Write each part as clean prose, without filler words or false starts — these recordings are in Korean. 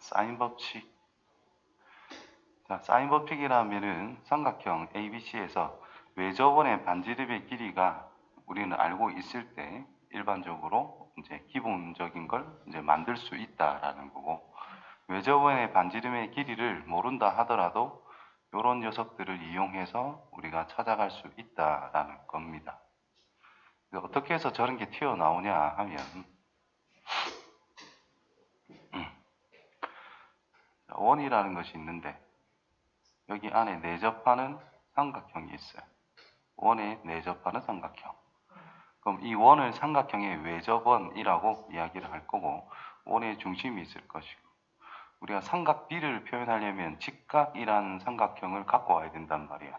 사인 법칙. 자, 사인 법칙이라면은 삼각형 ABC에서 외접원의 반지름의 길이가 우리는 알고 있을 때 일반적으로 이제 기본적인 걸 이제 만들 수 있다라는 거고, 외접원의 반지름의 길이를 모른다 하더라도 이런 녀석들을 이용해서 우리가 찾아갈 수 있다라는 겁니다. 어떻게 해서 저런 게 튀어나오냐 하면 원이라는 것이 있는데 여기 안에 내접하는 삼각형이 있어요. 원에 내접하는 삼각형. 그럼 이 원을 삼각형의 외접원이라고 이야기를 할 거고, 원의 중심이 있을 것이고, 우리가 삼각 B를 표현하려면 직각이라는 삼각형을 갖고 와야 된단 말이야.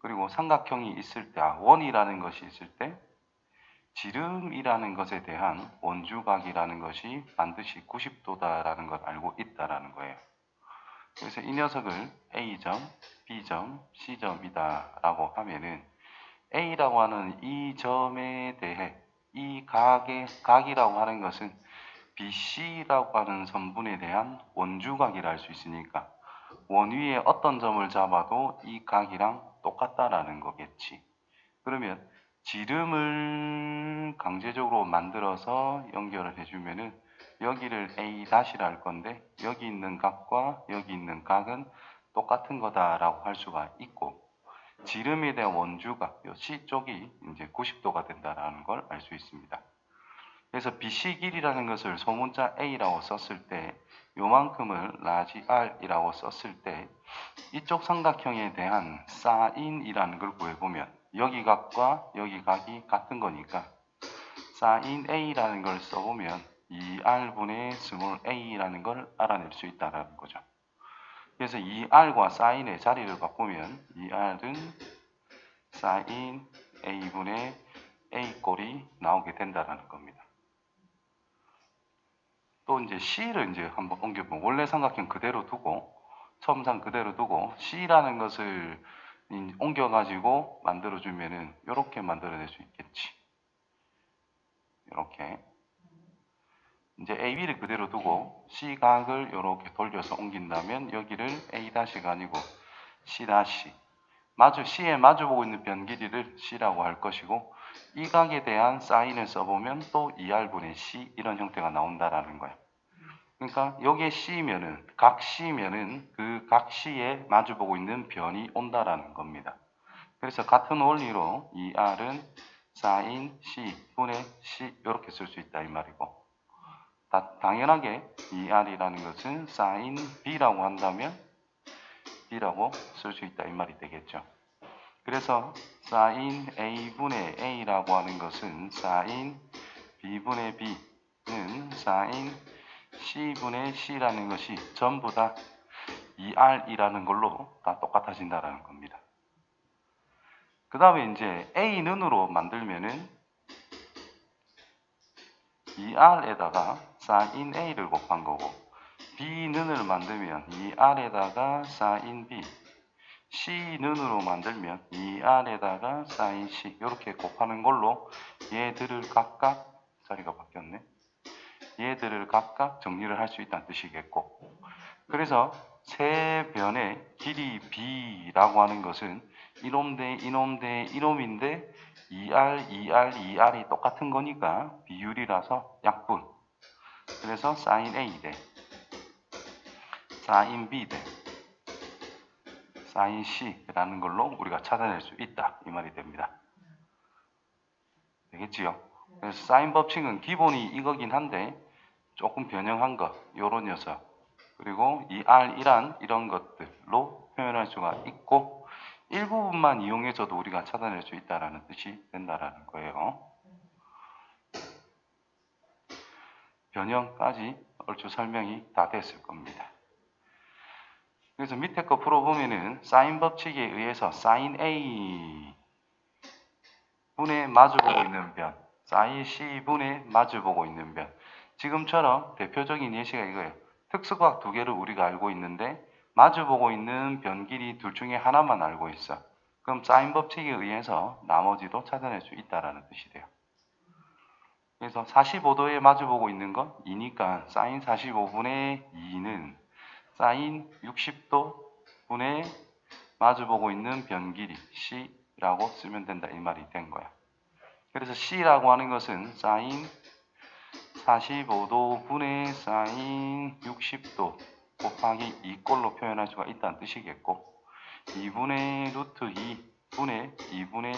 그리고 삼각형이 있을 때, 원이라는 것이 있을 때 지름이라는 것에 대한 원주각이라는 것이 반드시 90도다라는 걸 알고 있다라는 거예요. 그래서 이 녀석을 A점, B점, C점이다 라고 하면은 A라고 하는 이 점에 대해 이 각이라고 하는 것은 BC라고 하는 선분에 대한 원주각이라 할 수 있으니까 원 위에 어떤 점을 잡아도 이 각이랑 똑같다라는 거겠지. 그러면 지름을 강제적으로 만들어서 연결을 해주면은 여기를 A''라 할 건데 여기 있는 각과 여기 있는 각은 똑같은 거다라고 할 수가 있고, 지름에 대한 원주각, C 쪽이 이제 90도가 된다라는 걸 알 수 있습니다. 그래서 BC 길이라는 것을 소문자 A라고 썼을 때 요만큼을 라지 R이라고 썼을 때 이쪽 삼각형에 대한 사인이라는 걸 구해보면 여기 각과 여기 각이 같은 거니까 사인 A라는 걸 써보면 2R분의 스몰 a라는 걸 알아낼 수 있다는 거죠. 그래서 2R과 사인의 자리를 바꾸면 2R은 사인 A분의 A 꼴이 나오게 된다는 겁니다. 또 이제 C를 이제 한번 옮겨보면 원래 삼각형 그대로 두고 처음상 그대로 두고 C라는 것을 옮겨가지고 만들어주면은 이렇게 만들어낼 수 있겠지. 이렇게 이제 AB를 그대로 두고 C각을 이렇게 돌려서 옮긴다면 여기를 A''가 아니고 C', C에 마주보고 있는 변 길이를 C라고 할 것이고 이 각에 대한 사인을 써보면 또 2R분의 C 이런 형태가 나온다라는 거야. 그러니까 여기에 C면은 각 C면은 그 각 C에 마주보고 있는 변이 온다라는 겁니다. 그래서 같은 원리로 2R은 사인 C분의 C 이렇게 쓸 수 있다 이 말이고, 당연하게 2R이라는 것은 사인 B라고 한다면 B라고 쓸 수 있다 이 말이 되겠죠. 그래서 사인 A분의 A라고 하는 것은 사인 B분의 B는 사인 C분의 C라는 것이 전부 다 2R이라는 걸로 다 똑같아진다는 겁니다. 그 다음에 이제 A는으로 만들면은 2R에다가 사인 A를 곱한 거고, B는을 만들면 2R에다가 사인 B, C는으로 만들면 2R에다가 사인 C 이렇게 곱하는 걸로 얘들을 각각 자리가 바뀌었네. 얘들을 각각 정리를 할 수 있다는 뜻이겠고, 그래서 세 변의 길이 B라고 하는 것은 이놈 대 이놈 대 이놈인데 2R, 2R, 2R이 똑같은 거니까 비율이라서 약분. 그래서 사인 A 대 사인 B 대 사인 C라는 걸로 우리가 찾아낼 수 있다 이 말이 됩니다. 되겠지요? 그래서 사인 법칙은 기본이 이거긴 한데 조금 변형한 것, 요런 녀석, 그리고 이 R이란 이런 것들로 표현할 수가 있고 일부분만 이용해서도 우리가 찾아낼 수 있다는 뜻이 된다는 거예요. 변형까지 얼추 설명이 다 됐을 겁니다. 그래서 밑에 거 풀어보면은 사인 법칙에 의해서 사인 A 분에 마주보고 있는 변, 사인 C 분에 마주보고 있는 변, 지금처럼 대표적인 예시가 이거예요. 특수각 두 개를 우리가 알고 있는데 마주보고 있는 변 길이 둘 중에 하나만 알고 있어. 그럼 사인 법칙에 의해서 나머지도 찾아낼 수 있다는 뜻이 돼요. 그래서 45도에 마주보고 있는 거 2니까 사인 45분의 2는 사인 60도분의 마주보고 있는 변길이 C라고 쓰면 된다 이 말이 된 거야. 그래서 C라고 하는 것은 사인 45도분의 사인 60도 곱하기 2꼴로 표현할 수가 있다는 뜻이겠고 2분의 루트 2분의 2분의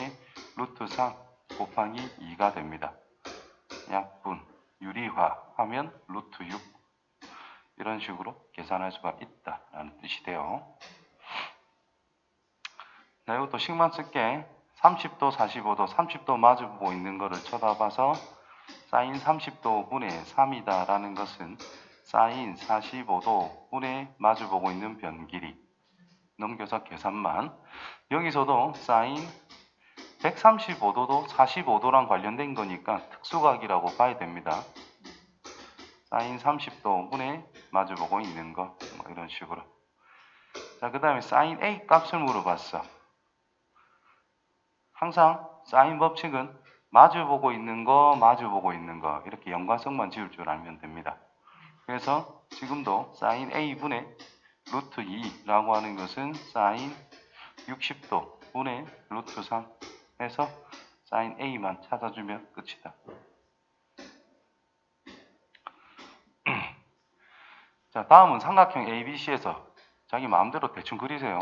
루트 3 곱하기 2가 됩니다. 약분, 유리화하면 루트 6 이런 식으로 계산할 수가 있다라는 뜻이 돼요. 자, 이것도 식만 쓸게. 30도, 45도, 30도 마주보고 있는 거를 쳐다봐서 사인 30도 분의 3이다 라는 것은 사인 45도 분의 마주보고 있는 변 길이. 넘겨서 계산만. 여기서도 사인 135도도 45도랑 관련된 거니까 특수각이라고 봐야 됩니다. 사인 30도 분의 마주보고 있는 거. 뭐 이런 식으로. 자, 그 다음에 사인 A 값을 물어봤어. 항상 사인 법칙은 마주보고 있는 거, 마주보고 있는 거 이렇게 연관성만 지을 줄 알면 됩니다. 그래서 지금도 사인 A분의 루트 2라고 하는 것은 사인 60도 분의 루트 3 해서 사인 A만 찾아주면 끝이다. 자, 다음은 삼각형 ABC에서 자기 마음대로 대충 그리세요.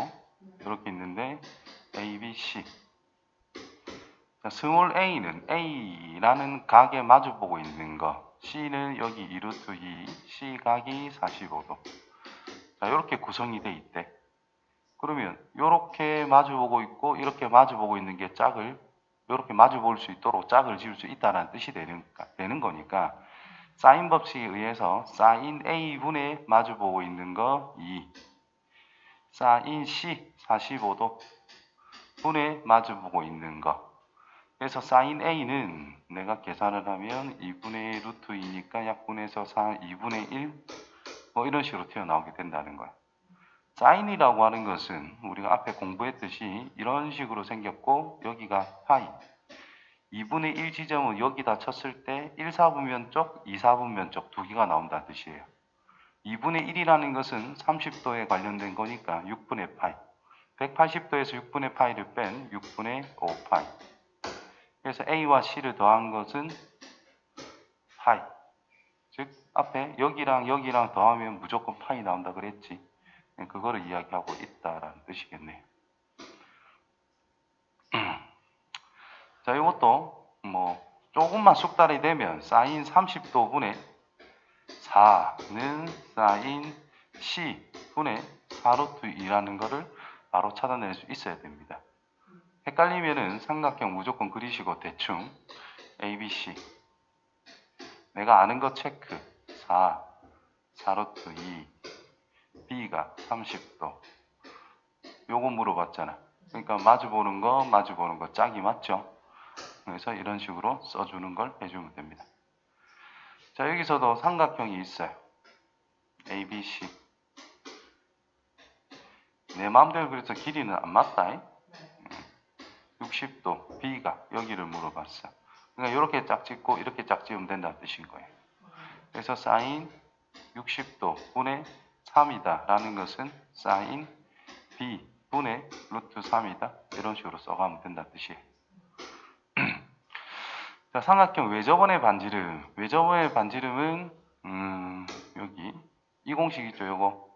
이렇게 있는데 ABC 자, 스몰 a는 a라는 각에 마주보고 있는 거 C는 여기 2루트 2 C각이 45도 자, 이렇게 구성이 돼 있대. 그러면 이렇게 마주보고 있고 이렇게 마주보고 있는 게 짝을 이렇게 마주볼 수 있도록 짝을 지을 수 있다는 뜻이 되는 거니까 사인 법칙에 의해서 사인 A분의 마주보고 있는 거 2 사인 C 45도 분의 마주보고 있는 거 그래서 사인 A는 내가 계산을 하면 2분의 루트 2니까 약분해서 2분의 1 뭐 이런 식으로 튀어나오게 된다는 거야. 사인이라고 하는 것은 우리가 앞에 공부했듯이 이런 식으로 생겼고 여기가 파이 2분의 1 지점은 여기다 쳤을 때 1, 4분면 쪽, 2, 4분면 쪽 두 개가 나온다는 뜻이에요. 2분의 1이라는 것은 30도에 관련된 거니까 6분의 파이 180도에서 6분의 파이를 뺀 6분의 5파이 그래서 A와 C를 더한 것은 파이. 즉 앞에 여기랑 여기랑 더하면 무조건 파이 나온다 그랬지. 그거를 이야기하고 있다라는 뜻이겠네요. 자, 이것도 뭐 조금만 숙달이 되면 사인 30도 분의 4는 사인 C 분의 4루트 2라는 거를 바로 찾아낼 수 있어야 됩니다. 헷갈리면은 삼각형 무조건 그리시고 대충 ABC 내가 아는 거 체크 4루트 2 B가 30도 요거 물어봤잖아. 그러니까 마주보는 거 짝이 맞죠? 그래서 이런 식으로 써주는 걸 해주면 됩니다. 자, 여기서도 삼각형이 있어요. ABC 내 마음대로 그래서 길이는 안 맞다. 60도 B가 여기를 물어봤어. 그러니까 이렇게 짝 찍고 이렇게 짝 찍으면 된다는 뜻인 거예요. 그래서 사인 60도 분의 3이다 라는 것은 사인 B 분의 루트 3이다 이런 식으로 써가면 된다는 뜻이에요. 자, 삼각형 외접원의 반지름은 여기 이 공식 있죠 요거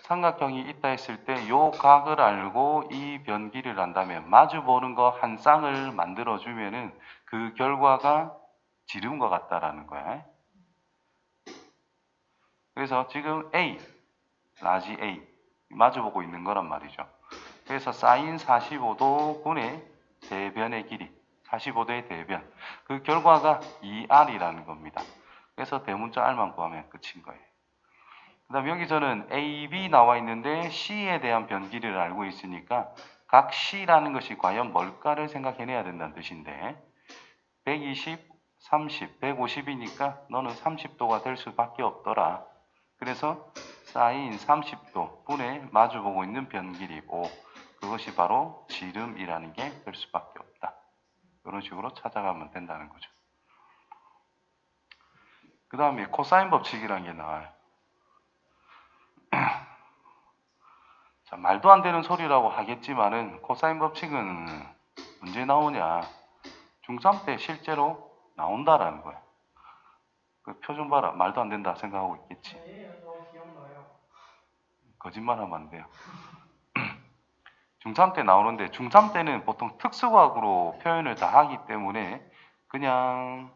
삼각형이 있다 했을 때 요 각을 알고 이 변기를 안다면 마주보는 거 한 쌍을 만들어 주면은 그 결과가 지름과 같다라는 거야. 그래서 지금 A, 라지 A 마주보고 있는 거란 말이죠. 그래서 사인 45도 분의 대변의 길이 45도의 대변 그 결과가 2R이라는 겁니다. 그래서 대문자 R만 구하면 끝인 거예요. 그 다음 여기서는 A, B 나와 있는데 C에 대한 변기를 알고 있으니까 각 C라는 것이 과연 뭘까를 생각해내야 된다는 뜻인데 120, 30, 150이니까 너는 30도가 될 수밖에 없더라. 그래서 사인 30도 분의 마주보고 있는 변 길이 5 그것이 바로 지름이라는 게 될 수밖에 없다. 이런 식으로 찾아가면 된다는 거죠. 그 다음에 코사인 법칙이라는 게 나와요. 자, 말도 안 되는 소리라고 하겠지만은 코사인 법칙은 언제 나오냐? 중3 때 실제로 나온다라는 거야. 그 표준 봐라. 말도 안 된다 생각하고 있겠지. 저 기억나요. 거짓말하면 안 돼요. 중3 때 나오는데 중3 때는 보통 특수과학으로 표현을 다 하기 때문에 그냥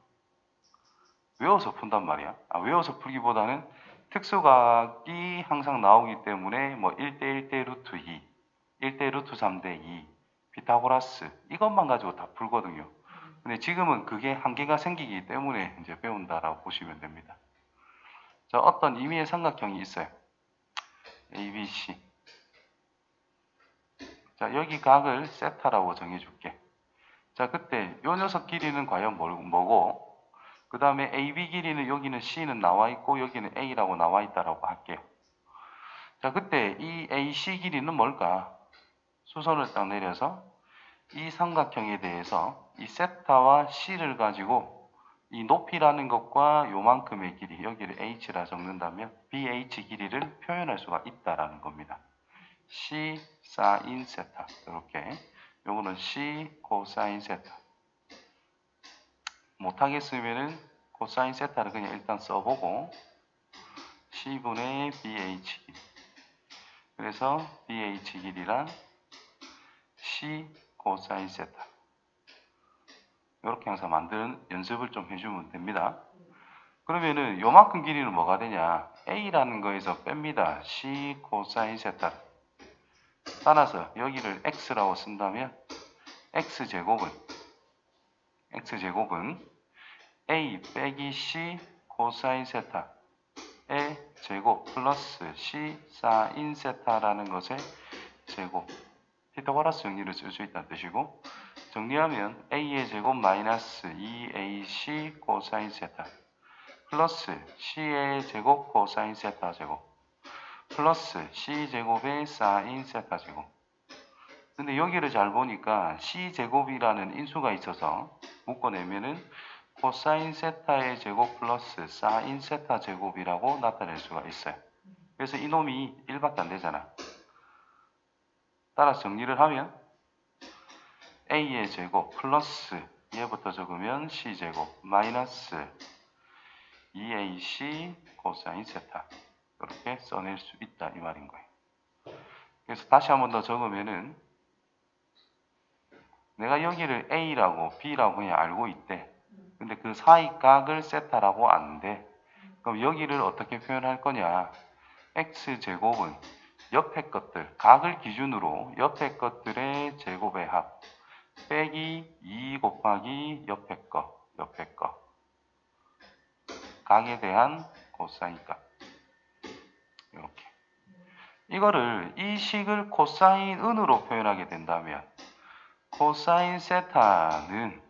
외워서 푼단 말이야. 외워서 풀기보다는 특수과학이 항상 나오기 때문에 뭐 1대 1대 루트 2, 1대 루트 3대 2, 피타고라스 이것만 가지고 다 풀거든요. 근데 지금은 그게 한계가 생기기 때문에 이제 배운다라고 보시면 됩니다. 자, 어떤 임의의 삼각형이 있어요. ABC. 자, 여기 각을 세타라고 정해줄게. 자, 그때 요 녀석 길이는 과연 뭐고, 그 다음에 AB 길이는 여기는 C는 나와 있고 여기는 A라고 나와 있다라고 할게요. 자, 그때 이 AC 길이는 뭘까? 수선을 딱 내려서 이 삼각형에 대해서 이 세타와 C를 가지고 이 높이라는 것과 요만큼의 길이, 여기를 H라 적는다면 BH 길이를 표현할 수가 있다라는 겁니다. C 사인 세타, 이렇게. 요거는 C 코사인 세타. 못하겠으면은 코사인 세타를 그냥 일단 써보고 C분의 BH 길이. 그래서 BH 길이랑 C 코사인 세타. 이렇게 항상 만드는 연습을 좀 해주면 됩니다. 그러면은 요만큼 길이는 뭐가 되냐? A라는 거에서 뺍니다. C 코사인 세타. 따라서 여기를 X라고 쓴다면 X제곱은 A 빼기 C 코사인 세타의 제곱 플러스 C 사인 세타라는 것의 제곱. 피타고라스 정리를 쓸 수 있다는 뜻이고, 정리하면 A의 제곱 마이너스 2AC 코사인 세타 플러스 C의 제곱 코사인 세타 제곱 플러스 C제곱의 사인 세타 제곱. 근데 여기를 잘 보니까 C제곱이라는 인수가 있어서 묶어내면은 코사인 세타의 제곱 플러스 사인 세타 제곱이라고 나타낼 수가 있어요. 그래서 이놈이 1밖에 안 되잖아. 따라서 정리를 하면 A의 제곱 플러스 얘부터 적으면 C제곱 마이너스 2AC 코사인 세타, 이렇게 써낼 수 있다 이 말인 거예요. 그래서 다시 한 번 더 적으면은 내가 여기를 A라고 B라고 그냥 알고 있대. 근데 그 사이 각을 세타라고 아는데, 그럼 여기를 어떻게 표현할 거냐? X제곱은 옆에 것들, 각을 기준으로 옆에 것들의 제곱의 합 빼기 2 곱하기 옆에 거 각에 대한 코사인 값. 이렇게. 이거를 이 식을 코사인 은으로 표현하게 된다면 코사인 세타는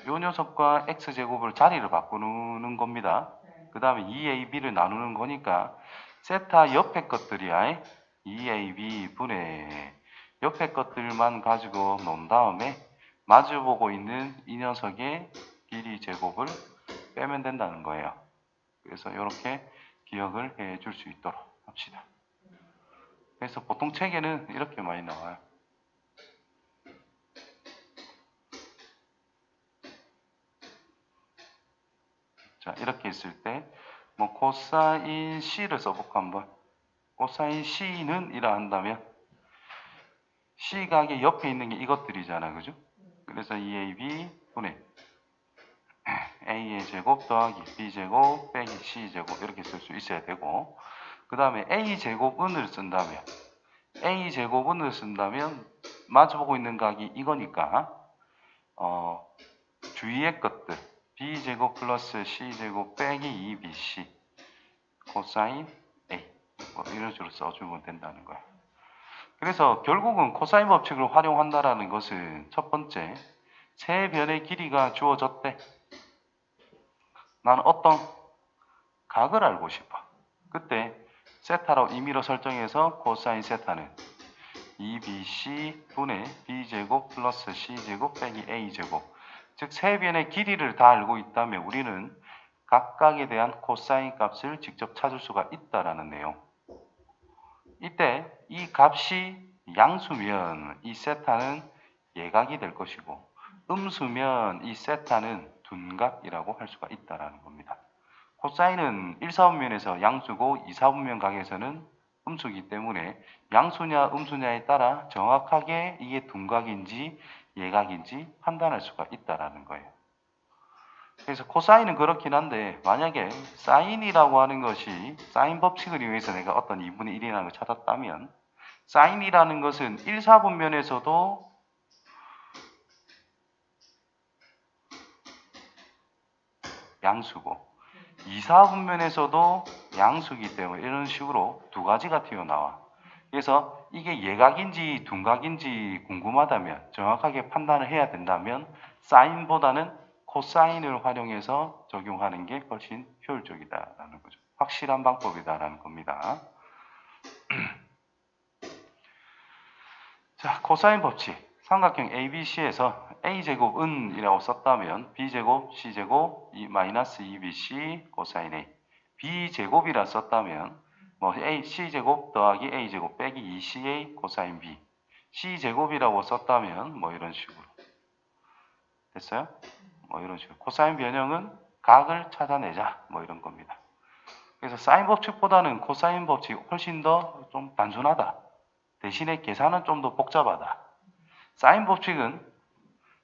요 녀석과 x제곱을 자리를 바꾸는 겁니다. 그 다음에 2ab를 나누는 거니까 세타 옆에 것들이야. 2ab 분의 옆에 것들만 가지고 놓은 다음에 마주보고 있는 이 녀석의 길이 제곱을 빼면 된다는 거예요. 그래서 이렇게 기억을 해 줄 수 있도록 합시다. 그래서 보통 책에는 이렇게 많이 나와요. 자, 이렇게 있을 때 뭐 코사인 C를 써볼까 한번. 코사인 C는 이라 한다면 C각의 옆에 있는 게 이것들이잖아, 그죠? 그래서 2AB 분의 A의 제곱 더하기 B제곱 빼기 C제곱 이렇게 쓸 수 있어야 되고, 그 다음에 A제곱은을 쓴다면 마주보고 있는 각이 이거니까 주위의 것들 B제곱 플러스 C제곱 빼기 2BC 코사인 A 뭐 이런 식으로 써주면 된다는 거야. 그래서 결국은 코사인 법칙을 활용한다라는 것은 첫 번째, 세 변의 길이가 주어졌대. 나는 어떤 각을 알고 싶어. 그때 세타로 임의로 설정해서 코사인 세타는 2bc 분의 b제곱 플러스 c제곱 빼기 a제곱. 즉 세 변의 길이를 다 알고 있다면 우리는 각각에 대한 코사인 값을 직접 찾을 수가 있다라는 내용. 이때 이 값이 양수면 이 세타는 예각이 될 것이고 음수면 이 세타는 둔각이라고 할 수가 있다라는 겁니다. 코사인은 1사분면에서 양수고 2사분면 각에서는 음수이기 때문에 양수냐 음수냐에 따라 정확하게 이게 둔각인지 예각인지 판단할 수가 있다라는 거예요. 그래서 코사인은 그렇긴 한데 만약에 사인이라고 하는 것이 사인 법칙을 이용해서 내가 어떤 2분의 1이라는 걸 찾았다면 사인이라는 것은 1사분면에서도 양수고 2사분면에서도 양수이기 때문에 이런 식으로 두 가지가 튀어나와. 그래서 이게 예각인지 둔각인지 궁금하다면 정확하게 판단을 해야 된다면 사인보다는 코사인을 활용해서 적용하는 게 훨씬 효율적이다라는 거죠. 확실한 방법이다라는 겁니다. 자, 코사인 법칙. 삼각형 ABC에서 A제곱 이라고 썼다면 B제곱 C제곱 마이너스 2BC 코사인 A. B제곱이라 썼다면 C제곱 더하기 A제곱 빼기 2CA 코사인 B. C제곱이라고 썼다면 이런 식으로. 됐어요? 이런 식으로. 코사인 변형은 각을 찾아내자. 이런 겁니다. 그래서 사인 법칙보다는 코사인 법칙이 훨씬 더 좀 단순하다. 대신에 계산은 좀 더 복잡하다. 사인 법칙은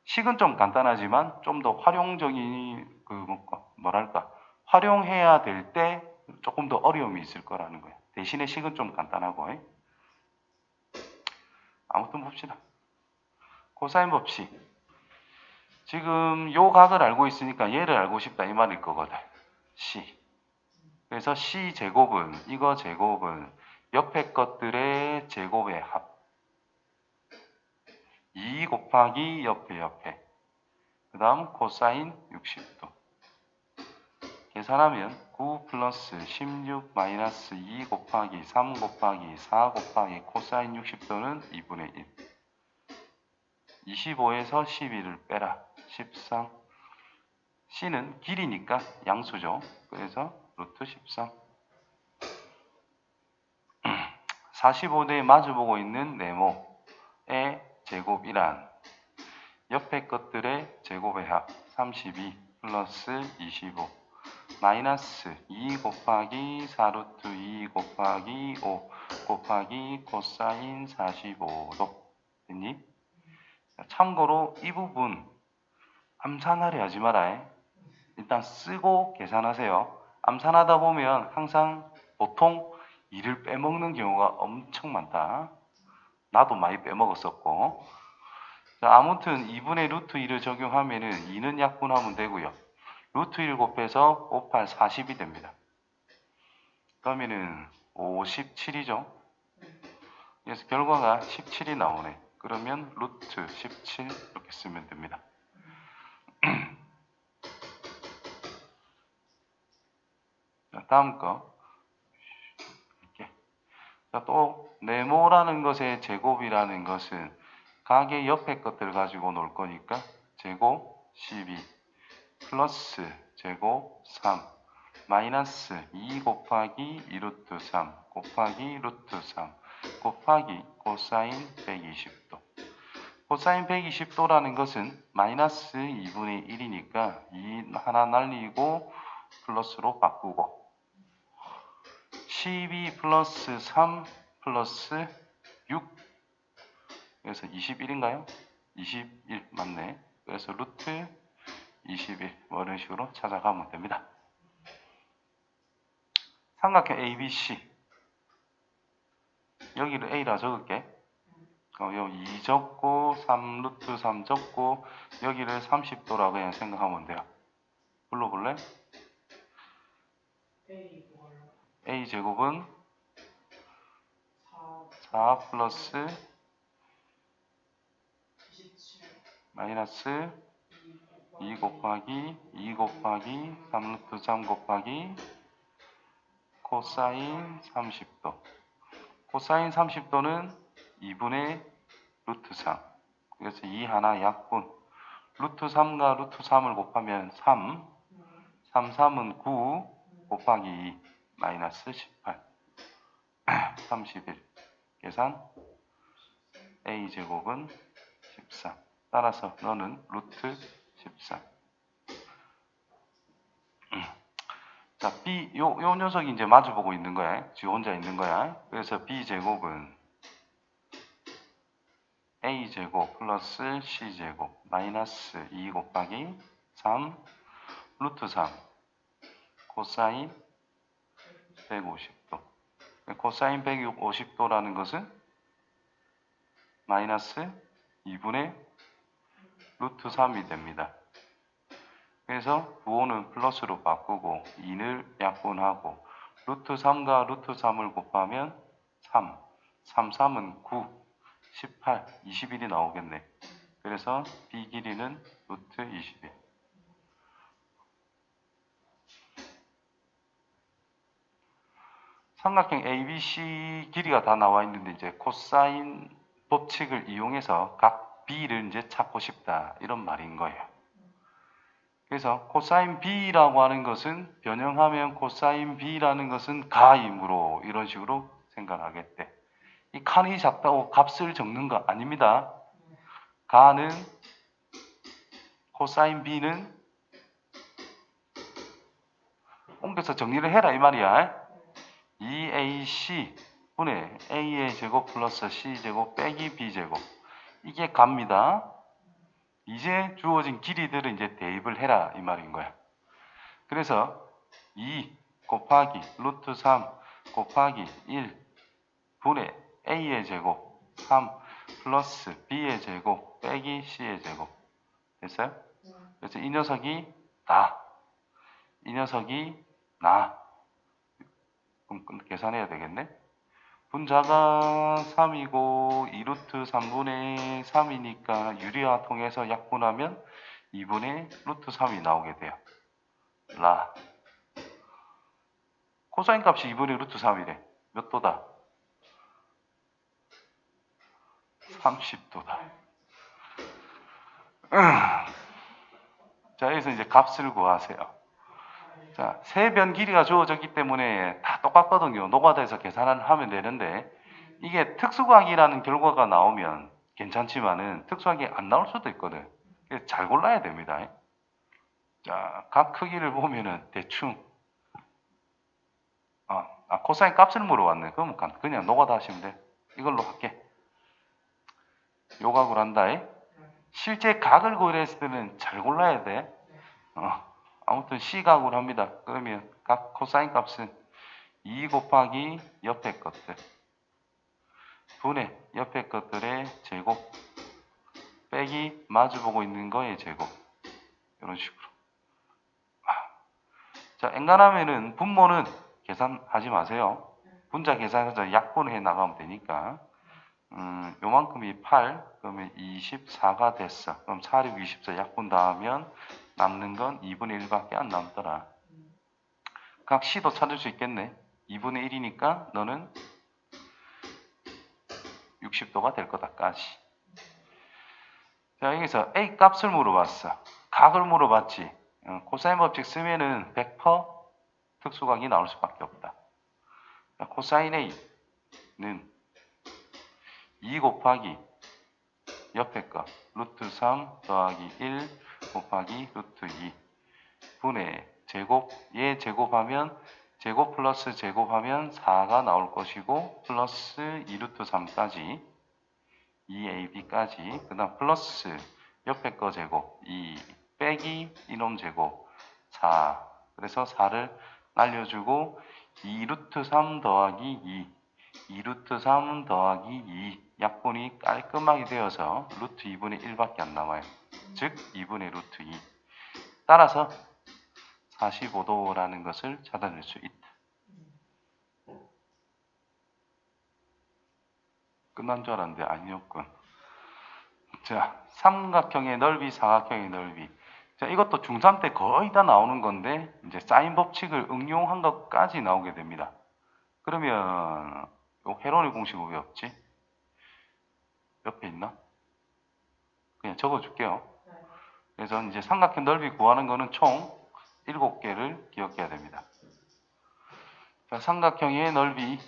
식은 좀 간단하지만 좀 더 활용적인 활용해야 될 때 조금 더 어려움이 있을 거라는 거예요. 대신에 식은 좀 간단하고. 아무튼 봅시다. 코사인 법칙. 지금 요 각을 알고 있으니까 얘를 알고 싶다 이 말일 거거든. C. 그래서 C 제곱은 이거 제곱은 옆에 것들의 제곱의 합. 2 곱하기 옆에. 그 다음 코사인 60도. 계산하면 9 플러스 16 마이너스 2 곱하기 3 곱하기 4 곱하기 코사인 60도는 2분의 1. 25에서 12를 빼라. 13. C는 길이니까 양수죠. 그래서 루트 13. 45도에 마주보고 있는 네모의 제곱이란 옆에 것들의 제곱의 합 32 플러스 25 마이너스 2 곱하기 4루트 2 곱하기 5 곱하기 코사인 45도. 됐니? 참고로 이 부분 암산하려 하지 마라. 일단 쓰고 계산하세요. 암산하다 보면 항상 보통 2를 빼먹는 경우가 엄청 많다. 나도 많이 빼먹었었고. 자, 아무튼 2분의 루트 2를 적용하면은 2는 약분하면 되고요. 루트 1 곱해서 5, 8, 40이 됩니다. 그러면은 57이죠. 그래서 결과가 17이 나오네. 그러면 루트 17 이렇게 쓰면 됩니다. 자, 다음 거. 이렇게. 자, 또 네모라는 것의 제곱이라는 것은 각의 옆에 것들을 가지고 놀 거니까 제곱 12 플러스 제곱 3 마이너스 2 곱하기 2루트 3 곱하기 루트 3 곱하기 코사인 120도. 코사인 120도라는 것은 마이너스 2분의 1이니까 2 하나 날리고 플러스로 바꾸고 12 플러스 3 플러스 6 그래서 21인가요? 21 맞네. 그래서 루트 21 이런 식으로 찾아가면 됩니다. 삼각형 ABC 여기를 A라 적을게. 여기 2 적고 3 루트 3 적고 여기를 30도라고 그냥 생각하면 돼요. 불러볼래? A 제곱은 4 플러스 마이너스 2 곱하기 3 루트 3 곱하기 코사인 30도. 코사인 30도는 2분의 루트 3. 그래서 2 하나 약분. 루트 3과 루트 3을 곱하면 3. 3, 3은 9 곱하기 2 마이너스 18. 31. 계산 a제곱은 13. 따라서 너는 루트 13. 자, b, 요 녀석이 이제 마주보고 있는 거야. 지 혼자 있는 거야. 그래서 b제곱은 a제곱 플러스 c제곱 마이너스 2 곱하기 3 루트 3 코사인 150도. 코사인 150도라는 것은 마이너스 2분의 루트 3이 됩니다. 그래서 부호는 플러스로 바꾸고 2를 약분하고 루트 3과 루트 3을 곱하면 3, 3, 3은 9, 18, 21이 나오겠네. 그래서 B 길이는 루트 21. 삼각형 ABC 길이가 다 나와 있는데 이제 코사인 법칙을 이용해서 각 B를 이제 찾고 싶다. 이런 말인 거예요. 그래서 코사인 B라고 하는 것은 변형하면 코사인 B라는 것은 가이므로 이런 식으로 생각하겠대. 이 칸이 작다고 값을 적는 거 아닙니다. 가는 코사인 B는 옮겨서 정리를 해라 이 말이야. 2AC 분의 A의 제곱 플러스 C제곱 빼기 B제곱. 이게 갑니다. 이제 주어진 길이들을 이제 대입을 해라 이 말인 거야. 그래서 2 곱하기 루트 3 곱하기 1 분의 A의 제곱 3 플러스 B의 제곱 빼기 C의 제곱. 됐어요? 그래서 이 녀석이 나. 이 녀석이 나. 그럼 계산해야 되겠네. 분자가 3이고 2루트 3분의 3이니까 유리화 통해서 약분하면 2분의 루트 3이 나오게 돼요. 라. 코사인 값이 2분의 루트 3이래. 몇 도다? 30도다. 자, 여기서 이제 값을 구하세요. 자, 세변 길이가 주어졌기 때문에 다 똑같거든요. 노가다에서 계산을 하면 되는데 이게 특수각이라는 결과가 나오면 괜찮지만은 특수각이 안 나올 수도 있거든. 그래서 잘 골라야 됩니다. 자, 각 크기를 보면은 대충 코사인 값을 물어봤네. 그럼 그냥 노가다 하시면 돼. 이걸로 할게. 요각을 한다. 실제 각을 구했을 때는 잘 골라야 돼. 아무튼 C각으로 합니다. 그러면 각 코사인 값은 2 곱하기 옆에 것들 분의 옆에 것들의 제곱 빼기 마주보고 있는 거의 제곱. 이런 식으로. 자, 엔간하면은 분모는 계산하지 마세요. 분자 계산해서 약분해 나가면 되니까. 요만큼이 8, 그러면 24가 됐어. 그럼 4, 6, 24 약분 다 하면 남는 건 2분의 1밖에 안 남더라. 각 C도 찾을 수 있겠네. 2분의 1이니까 너는 60도가 될 거다까지. 자, 여기서 A 값을 물어봤어. 각을 물어봤지. 코사인 법칙 쓰면은 100% 특수각이 나올 수밖에 없다. 자, 코사인 A는 2 곱하기 옆에 거 루트 3 더하기 1 곱하기 루트 2 분의 제곱, 얘 제곱하면 제곱 플러스 제곱하면 4가 나올 것이고 플러스 2루트 3까지 2ab까지 그 다음 플러스 옆에 거 제곱 2 빼기 이놈 제곱 4. 그래서 4를 날려주고 2루트 3 더하기 2 2루트 3 더하기 2 약분이 깔끔하게 되어서 루트 2분의 1밖에 안 남아요. 즉 2분의 루트 2. 따라서 45도라는 것을 찾아낼 수 있다. 끝난 줄 알았는데 아니었군. 자, 삼각형의 넓이, 사각형의 넓이. 자, 이것도 중3 때 거의 다 나오는 건데 이제 사인 법칙을 응용한 것까지 나오게 됩니다. 그러면 요 헤론의 공식은 왜 없지? 옆에 있나? 그냥 적어줄게요. 그래서 이제 삼각형 넓이 구하는 거는 총 7개를 기억해야 됩니다. 자, 삼각형의 넓이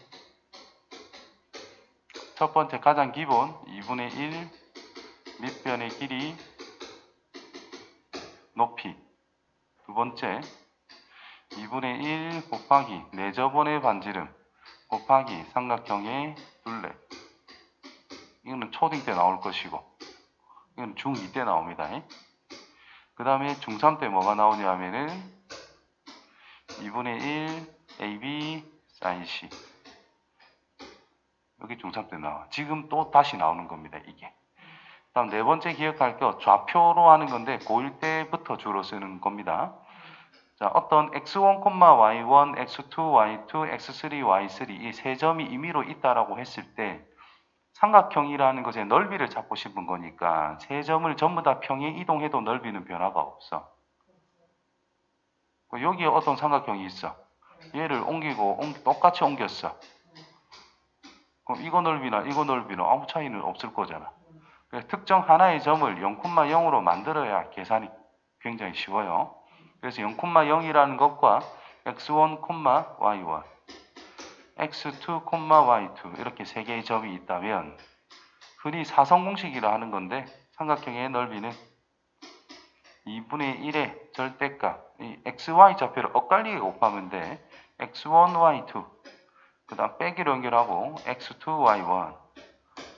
첫 번째 가장 기본 2분의 1 밑변의 길이 높이, 두 번째 2분의 1 곱하기 내저번의 반지름 곱하기 삼각형의 둘레. 이거는 초딩 때 나올 것이고 이건 중2 때 나옵니다. 그 다음에 중3 때 뭐가 나오냐 하면은 2분의 1 AB sin C. 여기 중3 때 나와. 지금 또 다시 나오는 겁니다. 이게. 다음 네 번째 기억할 거 좌표로 하는 건데 고1 때부터 주로 쓰는 겁니다. 자, 어떤 x1, y1, x2, y2, x3, y3 이 세 점이 임의로 있다라고 했을 때 삼각형이라는 것의 넓이를 찾고 싶은 거니까 세 점을 전부 다 평에 이동해도 넓이는 변화가 없어. 여기에 어떤 삼각형이 있어. 얘를 옮기고 똑같이 옮겼어. 그럼 이거 넓이나 이거 넓이는 아무 차이는 없을 거잖아. 그래서 특정 하나의 점을 0,0으로 만들어야 계산이 굉장히 쉬워요. 그래서 0,0이라는 것과 x1, y1, x2, y2 이렇게 세 개의 점이 있다면 흔히 사성공식이라 하는 건데 삼각형의 넓이는 2분의 1의 절대값 이 xy 좌표를 엇갈리게 곱하면 돼. x1, y2 그 다음 빼기로 연결하고 x2, y1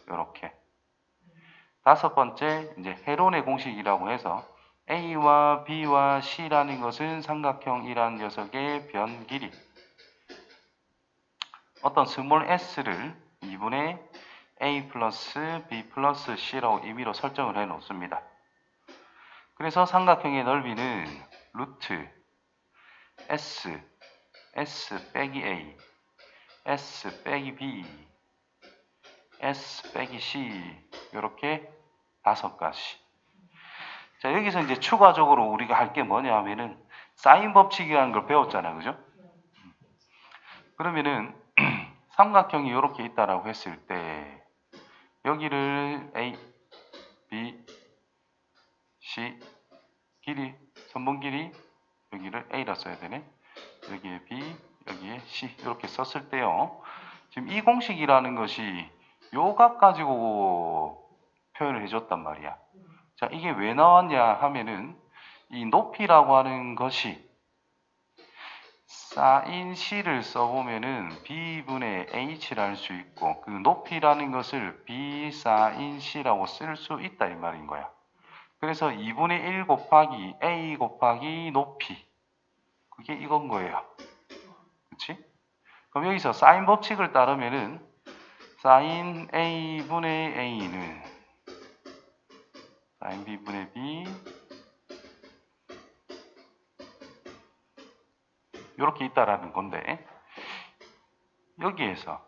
이렇게 다섯 번째 이제 헤론의 공식이라고 해서 A와 B와 C라는 것은 삼각형이라는 녀석의 변 길이 어떤 스몰 s를 2분의 A 플러스 B 플러스 C라고 임의로 설정을 해 놓습니다. 그래서 삼각형의 넓이는 루트 S, S 빼기 A, S 빼기 B, S 빼기 C 이렇게 다섯 가지. 자, 여기서 이제 추가적으로 우리가 할 게 뭐냐 하면은 사인 법칙이라는 걸 배웠잖아요. 그죠? 그러면은 삼각형이 이렇게 있다라고 했을 때 여기를 A, B, C 길이, 선분 길이 여기를 A라 써야 되네. 여기에 B, 여기에 C 이렇게 썼을 때요. 지금 이 공식이라는 것이 요 값 가지고 표현을 해줬단 말이야. 자, 이게 왜 나왔냐 하면은 이 높이라고 하는 것이 sin C를 써보면은 B분의 H를 할 수 있고 그 높이라는 것을 B sin C라고 쓸 수 있다 이 말인 거야. 그래서 2분의 1 곱하기 A 곱하기 높이 그게 이건 거예요. 그치? 그럼 여기서 sin 법칙을 따르면은 sin A분의 A는 sin B분의 B 이렇게 있다라는 건데 여기에서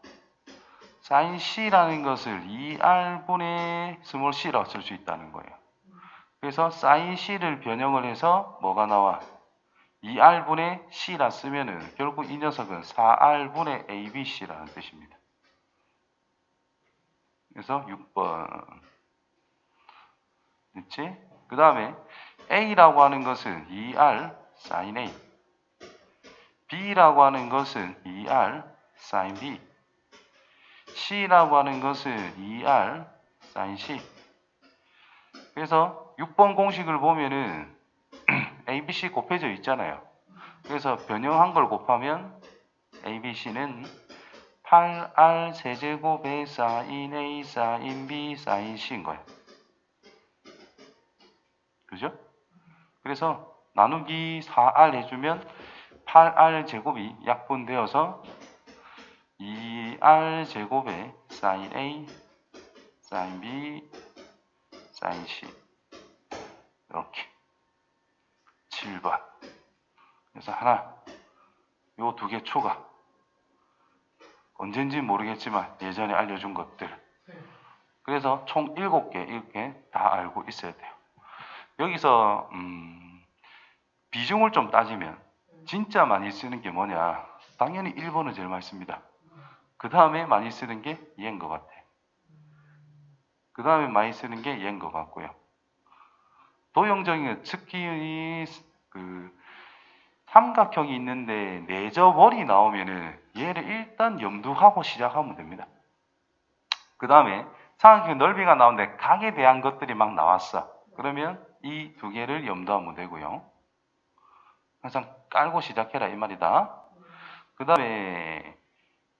sin C라는 것을 2R분의 스몰 c라고 쓸 수 있다는 거예요. 그래서 sin C를 변형을 해서 뭐가 나와? 2R분의 C라 쓰면은 결국 이 녀석은 4R분의 ABC라는 뜻입니다. 그래서 6번. 됐지? 그 다음에 A라고 하는 것은 2R sin A. B라고 하는 것은 2R sin B. C라고 하는 것은 2R sin C. 그래서 6번 공식을 보면은 ABC 곱해져 있잖아요. 그래서 변형한 걸 곱하면 ABC는 8R 세제곱에 sin A, sin B, sin C인 거예요. 그죠? 그래서 나누기 4R 해주면 8R 제곱이 약분되어서 2R 제곱에 sin A, sin B, sin C 이렇게 7번. 그래서 하나, 요 두 개 초과. 언젠지 모르겠지만 예전에 알려준 것들. 그래서 총 7개 이렇게 다 알고 있어야 돼요. 여기서 비중을 좀 따지면 진짜 많이 쓰는 게 뭐냐? 당연히 1번은 제일 많이 씁니다. 그 다음에 많이 쓰는 게 얘인 것 같아. 그 다음에 많이 쓰는 게 얘인 것 같고요. 도형적인 특히 그 삼각형이 있는데 내저월이 나오면은 얘를 일단 염두하고 시작하면 됩니다. 그 다음에 삼각형 넓이가 나오는데 각에 대한 것들이 막 나왔어. 그러면 이 두 개를 염두하면 되고요. 항상 깔고 시작해라 이 말이다. 그 다음에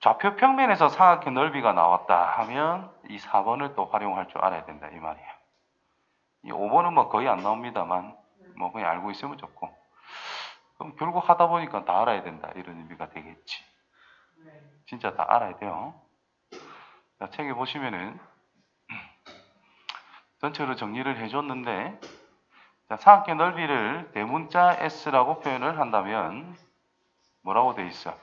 좌표 평면에서 삼각형 넓이가 나왔다 하면 이 4번을 또 활용할 줄 알아야 된다 이 말이야. 이 5번은 뭐 거의 안 나옵니다만 뭐 그냥 알고 있으면 좋고, 그럼 결국 하다 보니까 다 알아야 된다 이런 의미가 되겠지. 진짜 다 알아야 돼요. 자, 책에 보시면은 전체로 정리를 해줬는데, 자, 삼각형 넓이를 대문자 S라고 표현을 한다면 뭐라고 돼 있어?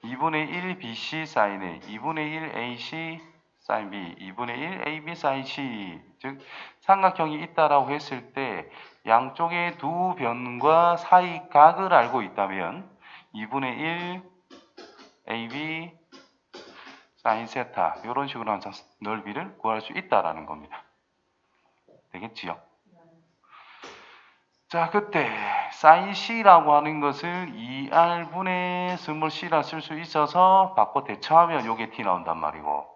2분의 1 BC sin A, 2분의 1 AC sin B, 2분의 1 AB sin C. 즉 삼각형이 있다라고 했을 때 양쪽의 두 변과 사이 각을 알고 있다면 2분의 1 AB sin 세타 이런 식으로 항상 넓이를 구할 수 있다라는 겁니다. 되겠지요? 자, 그때 sin C라고 하는 것을 2R분의 스몰 C라 쓸 수 있어서 바꿔 대처하면 요게 T 나온단 말이고,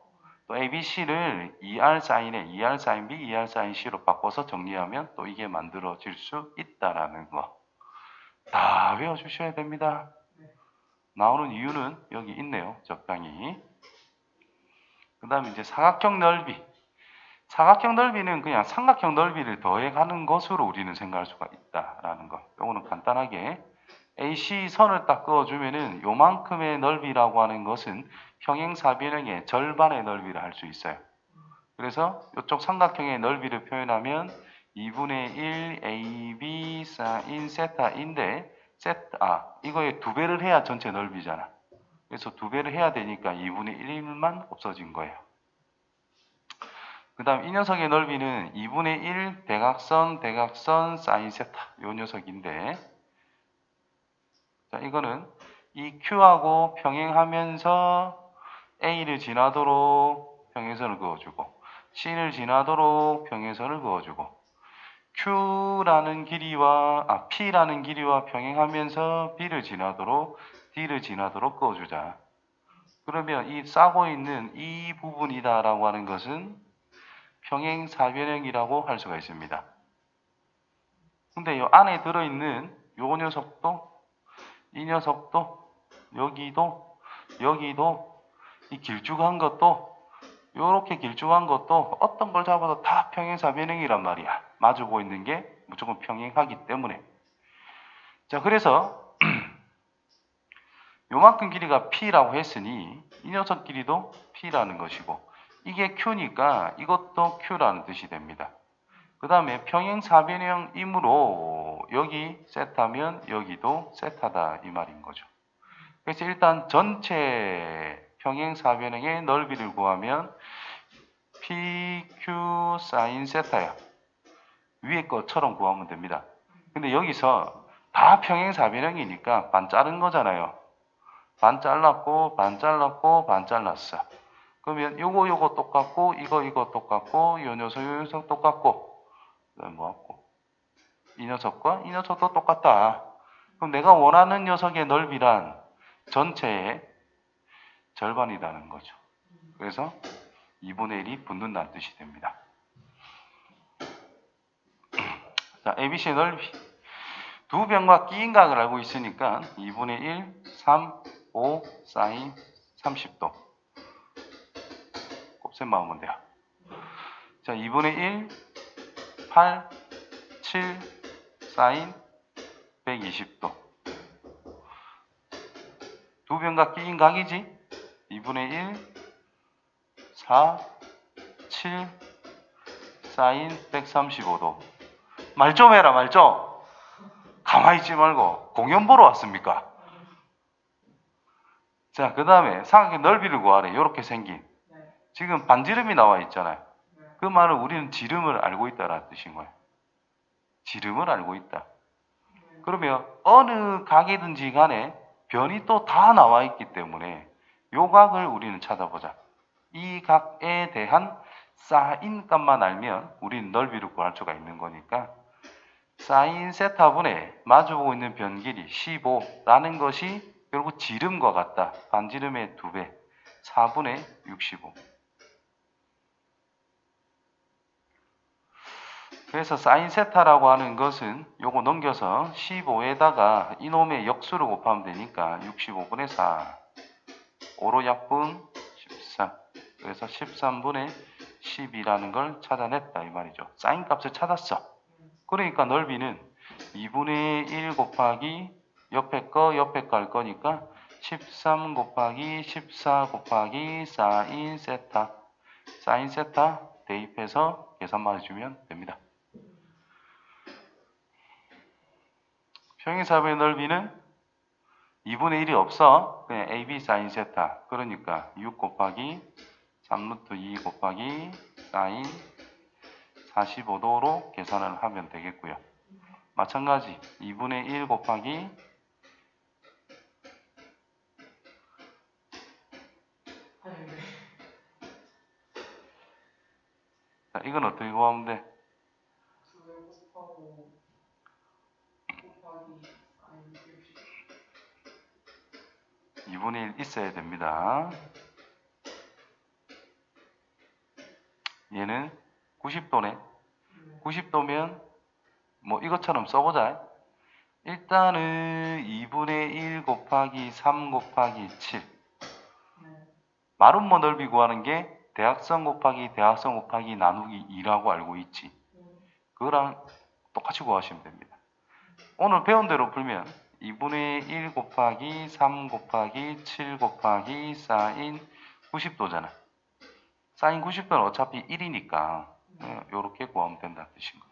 또 ABC를 2R sin A, 2R sin B, 2R sin C로 바꿔서 정리하면 또 이게 만들어질 수 있다라는 거. 다 외워주셔야 됩니다. 나오는 이유는 여기 있네요. 적당히. 그 다음에 이제 사각형 넓이. 사각형 넓이는 그냥 삼각형 넓이를 더해가는 것으로 우리는 생각할 수가 있다라는 거. 요거는 간단하게 AC 선을 딱 그어주면은 요만큼의 넓이라고 하는 것은 평행사변형의 절반의 넓이를 할 수 있어요. 그래서 이쪽 삼각형의 넓이를 표현하면 2분의 1 AB sin 세타인데 이거에 2배를 해야 전체 넓이잖아. 그래서 2배를 해야 되니까 2분의 1만 없어진 거예요. 그 다음 이 녀석의 넓이는 2분의 1 대각선 사인 세타 요 녀석인데, 자, 이거는 이 Q하고 평행하면서 A를 지나도록 평행선을 그어주고 C를 지나도록 평행선을 그어주고 P라는 길이와 평행하면서 B를 지나도록 D를 지나도록 그어주자. 그러면 이 싸고 있는 이 부분이다라고 하는 것은 평행사변형이라고 할 수가 있습니다. 근데 이 안에 들어있는 요 녀석도, 이 녀석도, 여기도 이 길쭉한 것도, 요렇게 길쭉한 것도 어떤 걸 잡아도 다 평행사변형이란 말이야. 마주보고 있는 게 무조건 평행하기 때문에. 자, 그래서 요만큼 길이가 P라고 했으니 이 녀석 길이도 P라는 것이고, 이게 Q니까 이것도 Q라는 뜻이 됩니다. 그 다음에 평행사변형이므로 여기 세타면 여기도 세타다 이 말인 거죠. 그래서 일단 전체 평행사변형의 넓이를 구하면 PQ sin 세타야. 위에 것처럼 구하면 됩니다. 근데 여기서 다 평행사변형이니까 반 자른 거잖아요. 반 잘랐고 반 잘랐고 반 잘랐어. 그러면 요거 똑같고 이거 똑같고 요 녀석 똑같고 뭐하고 이 녀석과 이 녀석도 똑같다. 그럼 내가 원하는 녀석의 넓이란 전체의 절반이라는 거죠. 그래서 2분의 1이 붙는다는 뜻이 됩니다. 자, ABC의 넓이. 두 변과 끼인 각을 알고 있으니까 2분의 1, 3, 5, 사인 30도. 곱셈만 하면 돼요. 자, 2분의 1, 8, 7, 사인 120도. 두 변과 끼인 각이지? 2분의 1, 4, 7, 사인 135도. 말 좀 해라, 말 좀. 가만히 있지 말고 공연 보러 왔습니까? 자, 그 다음에 삼각형 넓이를 구하래. 이렇게 생긴. 지금 반지름이 나와 있잖아요. 그 말은 우리는 지름을 알고 있다라는 뜻인 거예요. 지름을 알고 있다. 그러면 어느 각이든지 간에 변이 또 다 나와 있기 때문에 요 각을 우리는 찾아보자. 이 각에 대한 사인 값만 알면 우리는 넓이를 구할 수가 있는 거니까 사인 세타분의 마주보고 있는 변길이 15라는 것이 결국 지름과 같다. 반지름의 2배 4분의 65. 그래서 사인 세타라고 하는 것은 요거 넘겨서 15에다가 이놈의 역수를 곱하면 되니까 65분의 4 5로 약분 13. 그래서 13분의 10이라는 걸 찾아냈다 이 말이죠. 사인 값을 찾았어. 그러니까 넓이는 2분의 1 곱하기 옆에 거 할 거니까 13 곱하기 14 곱하기 사인 세타 대입해서 계산만 해주면 됩니다. 평행사변의 넓이는 2분의 1이 없어. 그냥 AB 사인 세타. 그러니까 6 곱하기 3루트 2 곱하기 사인 45도로 계산을 하면 되겠고요. 마찬가지 2분의 1 곱하기 자, 이건 어떻게 구하면 돼? 2분의 1 있어야 됩니다. 얘는 90도네. 90도면 뭐 이것처럼 써보자. 일단은 2분의 1 곱하기 3 곱하기 7. 마름모 넓이 구하는 게 대각선 곱하기 대각선 곱하기 나누기 2라고 알고 있지. 그거랑 똑같이 구하시면 됩니다. 오늘 배운 대로 풀면 2분의 1 곱하기 3 곱하기 7 곱하기 사인 90도잖아. 사인 90도는 어차피 1이니까 이렇게 구하면 된다는 뜻인 거예요.